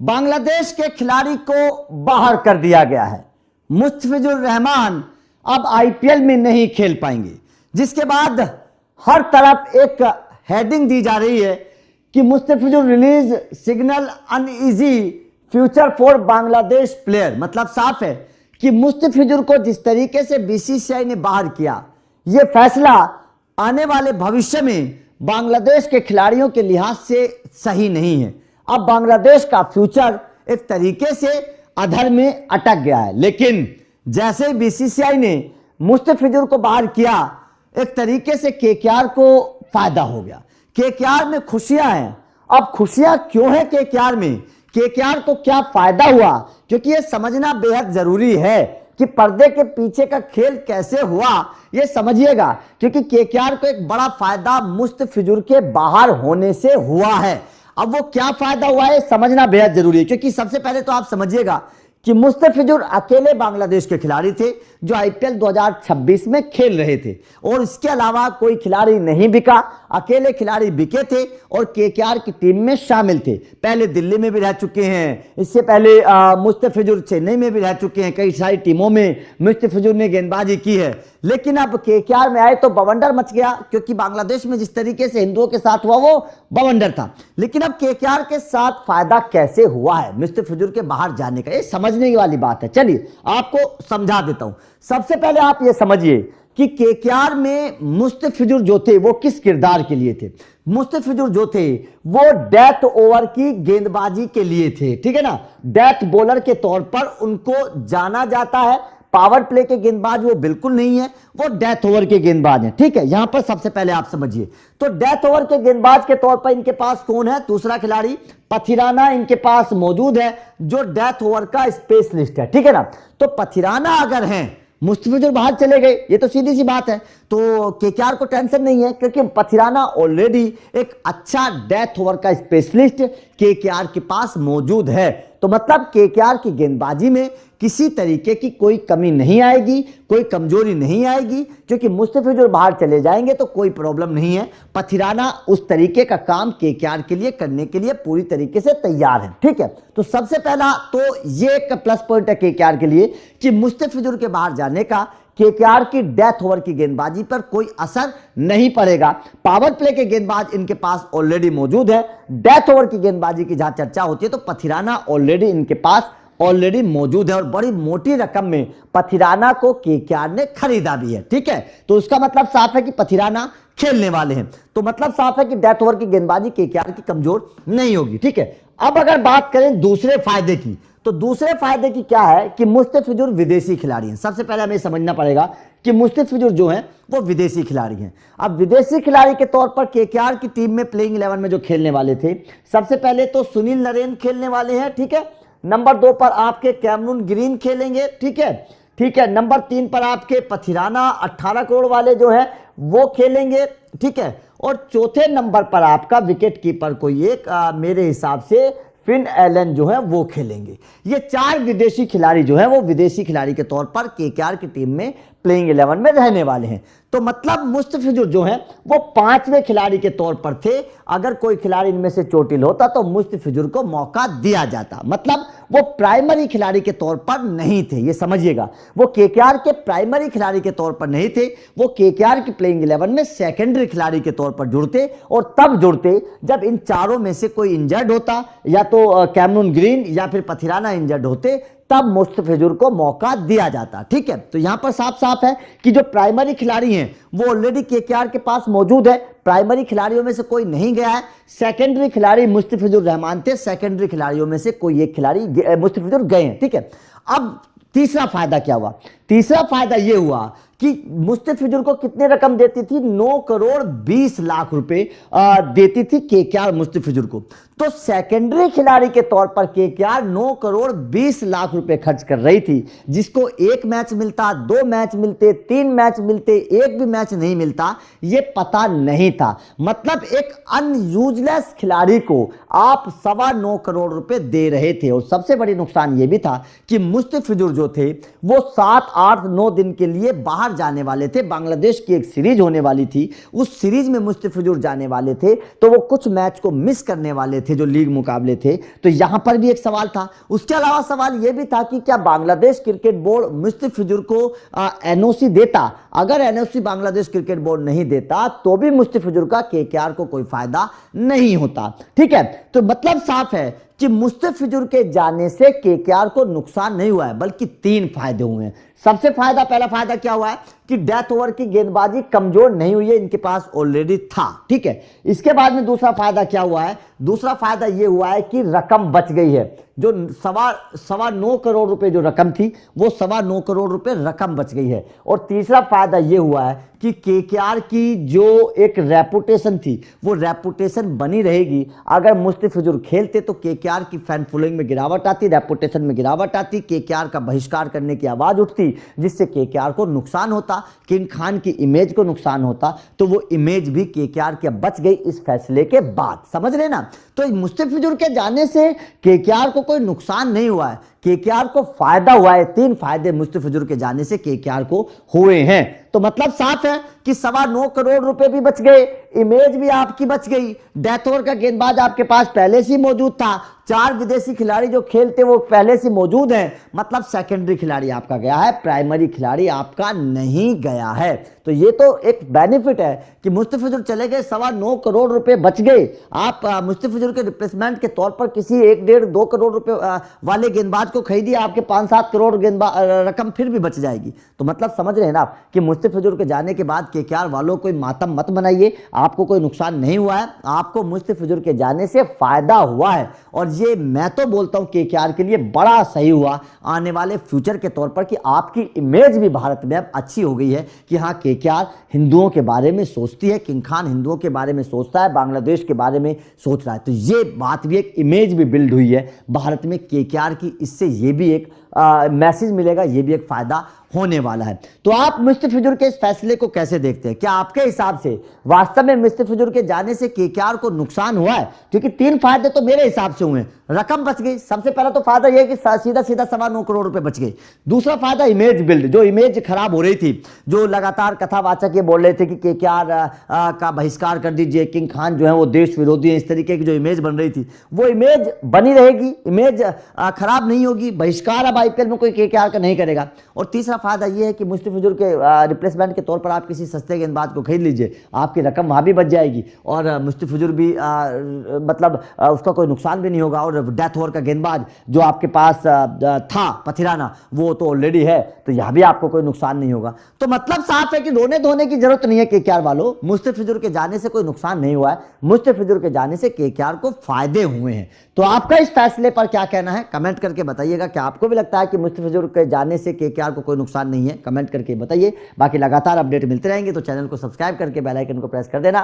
बांग्लादेश के खिलाड़ी को बाहर कर दिया गया है। मुस्तफिजुर रहमान अब आईपीएल में नहीं खेल पाएंगे, जिसके बाद हर तरफ एक हेडिंग दी जा रही है कि Mustafizur release signal uneasy future for Bangladesh player. मतलब साफ है कि मुस्तफिजुर को जिस तरीके से बीसीसीआई ने बाहर किया, यह फैसला आने वाले भविष्य में बांग्लादेश के खिलाड़ियों के लिहाज से सही नहीं है। अब बांग्लादेश का फ्यूचर एक तरीके से अधर में अटक गया है। लेकिन जैसे बीसीसीआई ने मुस्तफिजुर को बाहर किया, एक तरीके से केकेआर को फायदा हो गया। केकेआर में खुशियां हैं। अब खुशियां क्यों हैं केकेआर में, केकेआर को क्या फायदा हुआ, क्योंकि यह समझना बेहद जरूरी है कि पर्दे के पीछे का खेल कैसे हुआ, यह समझिएगा। क्योंकि केकेआर को एक बड़ा फायदा मुस्तफिजुर के बाहर होने से हुआ है। अब वो क्या फायदा हुआ है समझना बेहद जरूरी है, क्योंकि सबसे पहले तो आप समझिएगा कि मुस्तफिजुर अकेले बांग्लादेश के खिलाड़ी थे जो आईपीएल 2026 में खेल रहे थे, और इसके अलावा कोई खिलाड़ी नहीं बिका। अकेले खिलाड़ी बिके थे और केकेआर की टीम में शामिल थे। पहले दिल्ली में भी रह चुके हैं, इससे पहले मुस्तफिजुर चेन्नई में भी रह चुके हैं, कई सारी टीमों में मुस्तफिजुर ने गेंदबाजी की है। लेकिन अब केकेआर में आए तो बवंडर मच गया, क्योंकि बांग्लादेश में जिस तरीके से हिंदुओं के साथ हुआ वो बवंडर था। लेकिन अब केकेआर के साथ फायदा कैसे हुआ है मुस्तफिजुर के बाहर जाने का, ये समझने वाली बात है। चलिए आपको समझा देता हूं। सबसे पहले आप ये समझिए कि केकेआर में मुस्तफिजुर जो थे वो किस किरदार के लिए थे। मुस्तफिजुर जो थे वो डेथ ओवर की गेंदबाजी के लिए थे, ठीक है ना। डेथ बॉलर के तौर पर उनको जाना जाता है। पावर प्ले के गेंदबाज वो बिल्कुल नहीं है, वो डेथ ओवर के गेंदबाज हैं, ठीक है। यहां पर सबसे पहले आप समझिए, तो डेथ ओवर के गेंदबाज के तौर पर इनके पास कौन है, दूसरा खिलाड़ी पथिराना इनके पास मौजूद है, जो डेथ ओवर का स्पेशलिस्ट है, ठीक है ना। तो पथिराना अगर हैं, मुस्तफिजुर बाहर चले गए, ये तो सीधी सी बात है, तो केकेआर को टेंशन नहीं है, क्योंकि पथिराना ऑलरेडी एक अच्छा डेथ ओवर का स्पेशलिस्ट केकेआर के पास मौजूद है। तो मतलब केकेआर की गेंदबाजी में किसी तरीके की कोई कमी नहीं आएगी, कोई कमजोरी नहीं आएगी, क्योंकि मुस्तफिजुर बाहर चले जाएंगे तो कोई प्रॉब्लम नहीं है। पथिराना उस तरीके का काम केकेआर के लिए करने के लिए पूरी तरीके से तैयार है, ठीक है। तो सबसे पहला तो ये एक प्लस पॉइंट है केकेआर के लिए कि मुस्तफिजुर के बाहर जाने का केकेआर की डेथ ओवर की गेंदबाजी पर कोई असर नहीं पड़ेगा। पावर प्ले के गेंदबाज इनके पास ऑलरेडी मौजूद है। डेथ ओवर की गेंदबाजी की जहां चर्चा होती है तो पथिराना ऑलरेडी इनके पास ऑलरेडी मौजूद है, और बड़ी मोटी रकम में पथिराना को केकेआर ने खरीदा भी है, ठीक है। तो उसका मतलब साफ है कि पथिराना खेलने वाले हैं। तो मतलब साफ है कि डेथ ओवर की गेंदबाजी केकेआर की कमजोर नहीं होगी, ठीक है। अब अगर बात करें दूसरे फायदे की, तो दूसरे फायदे की क्या है कि मुस्तफिजुर विदेशी खिलाड़ी हैं। सबसे पहले हमें समझना पड़ेगा कि मुस्तफिजुर जो हैं वो विदेशी खिलाड़ी हैं। अब विदेशी खिलाड़ी के तौर पर केकेआर की टीम में प्लेइंग 11 में जो खेलने वाले थे, सबसे पहले तो सुनील नरेन खेलने वाले हैं, ठीक है। नंबर 2 पर आपके कैमरून ग्रीन खेलेंगे, ठीक है, ठीक है। नंबर 3 पर आपके पथिराना 18 करोड़ वाले जो है वो खेलेंगे, ठीक है। और चौथे नंबर पर आपका विकेट कीपर कोई एक मेरे हिसाब से फिन एलन जो है वो खेलेंगे। ये 4 विदेशी खिलाड़ी जो है वो विदेशी खिलाड़ी के तौर पर केकेआर की टीम में प्लेइंग 11 में रहने वाले हैं। तो मतलब मुस्तफिजुर जो है वो 5वें खिलाड़ी के तौर पर थे। अगर कोई खिलाड़ी इनमें से चोटिल होता तो मुस्तफिजुर को मौका दिया जाता, मतलब वो प्राइमरी खिलाड़ी के तौर पर नहीं थे, ये समझिएगा। वो केकेआर के प्राइमरी खिलाड़ी के तौर पर नहीं थे, वो केकेआर की प्लेइंग 11 में सेकेंडरी खिलाड़ी के तौर पर जुड़ते, और तब जुड़ते जब इन चारों में से कोई इंजर्ड होता, या तो कैमरून ग्रीन या फिर पथिराना इंजर्ड होते, तब मुस्तफिजुर को मौका दिया जाता, ठीक है। तो यहां पर साफ साफ है कि जो प्राइमरी खिलाड़ी हैं वो ऑलरेडी केकेआर के पास मौजूद है। प्राइमरी खिलाड़ियों में से कोई नहीं गया है। सेकेंडरी खिलाड़ी मुस्तफिजुर रहमान थे, सेकेंडरी खिलाड़ियों में से कोई एक खिलाड़ी मुस्तफिजुर गए हैं, ठीक है। अब तीसरा फायदा क्या हुआ, तीसरा फायदा यह हुआ कि मुस्तफिजुर को कितने रकम देती थी, 9 करोड़ 20 लाख रुपए देती थी केकेआर मुस्तफिजुर को। तो सेकेंडरी खिलाड़ी के तौर पर केकेआर 9 करोड़ 20 लाख रुपए खर्च कर रही थी, जिसको 1 मैच मिलता, 2 मैच मिलते, 3 मैच मिलते, 1 भी मैच नहीं मिलता, ये पता नहीं था। मतलब एक अनयूजलेस खिलाड़ी को आप 9.25 करोड़ रुपए दे रहे थे। और सबसे बड़ी नुकसान ये भी था कि मुस्तफिजुर जो थे वो 7, 8, 9 दिन के लिए बाहर बाहर जाने वाले थे, बांग्लादेश की एक सीरीज होने वाली थी, उस सीरीज में मुस्तफिजुर जाने वाले थे, तो वो कुछ मैच को मिस करने वाले थे जो लीग मुकाबले थे। तो यहां पर भी एक सवाल था। उसके अलावा सवाल यह भी था कि क्या बांग्लादेश क्रिकेट बोर्ड मुस्तफिजुर को एनओसी देता। अगर एनओसी बांग्लादेश क्रिकेट बोर्ड नहीं देता तो भी मुस्तफिजुर का केकेआर को कोई फायदा नहीं होता। ठीक है, तो मतलब साफ है कि मुस्तफिजुर के जाने से केकेआर को नुकसान नहीं हुआ है, बल्कि 3 फायदे हुए हैं। सबसे पहला फायदा क्या हुआ है कि डेथ ओवर की गेंदबाजी कमजोर नहीं हुई है, इनके पास ऑलरेडी था। ठीक है, इसके बाद में दूसरा फायदा क्या हुआ है? दूसरा फायदा यह हुआ है कि रकम बच गई है। जो 9.25 करोड़ रुपए जो रकम थी, वो 9.25 करोड़ रुपए रकम बच गई है। और तीसरा फायदा यह हुआ है कि केकेआर की जो एक रेपुटेशन थी, वो रेपुटेशन बनी रहेगी। अगर मुस्तफिजुर खेलते तो केकेआर की फैन फॉलोइंग में गिरावट आती, रेपुटेशन में गिरावट आती, केकेआर का बहिष्कार करने की आवाज उठती, जिससे केकेआर को नुकसान होता, किंग खान की इमेज को नुकसान होता। तो वो इमेज भी केकेआर के बच गई इस फैसले के बाद। समझ रहे ना? तो मुस्तफिजुर के जाने से केकेआर को कोई नुकसान नहीं हुआ है, केकेआर को फायदा हुआ है। 3 फायदे मुस्तफिजुर के जाने से केकेआर को हुए हैं। तो मतलब साफ है कि 9.25 करोड़ रुपए भी बच गए, इमेज भी आपकी बच गई, डेथ ओवर का गेंदबाज आपके पास पहले से मौजूद था, 4 विदेशी खिलाड़ी जो खेलते वो पहले से मौजूद हैं। मतलब सेकेंडरी खिलाड़ी आपका गया है, प्राइमरी खिलाड़ी आपका नहीं गया है। तो ये तो एक बेनिफिट है कि मुस्तफिजुर चले गए, 9.25 करोड़ रुपए बच गए। आप मुस्तफिजुर के रिप्लेसमेंट के तौर पर किसी 1-1.5-2 करोड़ रुपए वाले गेंदबाज को खरीदिए, आपके 5-7 करोड़ रकम फिर भी बच जाएगी। तो मतलब समझ रहे हैं ना आप कि मुस्तफिजुर के जाने के बाद केकेआर वालों कोई मातम मत बनाइए, आपको कोई नुकसान नहीं हुआ है, आपको मुस्तफिजुर के जाने से फायदा हुआ है। और ये मैं तो बोलता हूं केकेआर के लिए बड़ा सही हुआ आने वाले फ्यूचर के तौर पर कि आपकी इमेज भी भारत में अब अच्छी हो गई है कि हाँ, केकेआर हिंदुओं के बारे में सोचती है, किंग खान हिंदुओं के बारे में सोचता है, बांग्लादेश के बारे में सोच रहा है। तो ये बात भी, एक इमेज भी बिल्ड हुई है भारत में केकेआर की। इससे ये भी एक मैसेज मिलेगा, ये भी एक फायदा होने वाला है। तो आप मुस्तफिजुर के इस फैसले को कैसे देखते हैं? क्या आपके हिसाब से वास्तव में मुस्तफिजुर के जाने से केकेआर को नुकसान हुआ है? क्योंकि 3 फायदे तो मेरे हिसाब से हुए, रकम बच गई। सबसे पहला तो फायदा यह कि सीधा 9.25 करोड़ रुपए बच गए। दूसरा फायदा इमेज बिल्ड, जो इमेज खराब हो रही थी, जो लगातार कथावाचक ये बोल रहे थे कि केकेआर का बहिष्कार कर दीजिए, किंग खान जो है वो देश विरोधी है, इस तरीके की जो इमेज बन रही थी, वो इमेज बनी रहेगी, इमेज खराब नहीं होगी। बहिष्कार अब आईपीएल में कोई केकेआर का नहीं करेगा। और तीसरा फायदा यह है कि मुस्तफिजुर के रिप्लेसमेंट के तौर पर आप किसी सस्ते गेंदबाज को खरीद लीजिए, आपकी रकम वहां भी बच जाएगी और मुस्तफिजुर भी मतलब उसका कोई नुकसान भी नहीं होगा। और डेथ ओवर का गेंदबाज जो आपके पास था पथिराना, वो तो ऑलरेडी है, तो यहां भी आपको कोई नुकसान नहीं होगा। तो मतलब साफ है कि रोने धोने की जरूरत नहीं है केकेआर वालों, मुस्तफिजुर के जाने से कोई नुकसान नहीं हुआ है, मुस्तफिजुर के जाने से केकेआर को फायदे हुए हैं। तो आपका इस फैसले पर क्या कहना है? कमेंट करके बताइएगा। क्या आपको भी लगता है कि मुस्तफिजुर के जाने से केकेआर को कोई नुकसान नहीं है? कमेंट करके बताइए। बाकी लगातार अपडेट मिलते रहेंगे, तो चैनल को सब्सक्राइब करके बेल आइकन को प्रेस कर देना।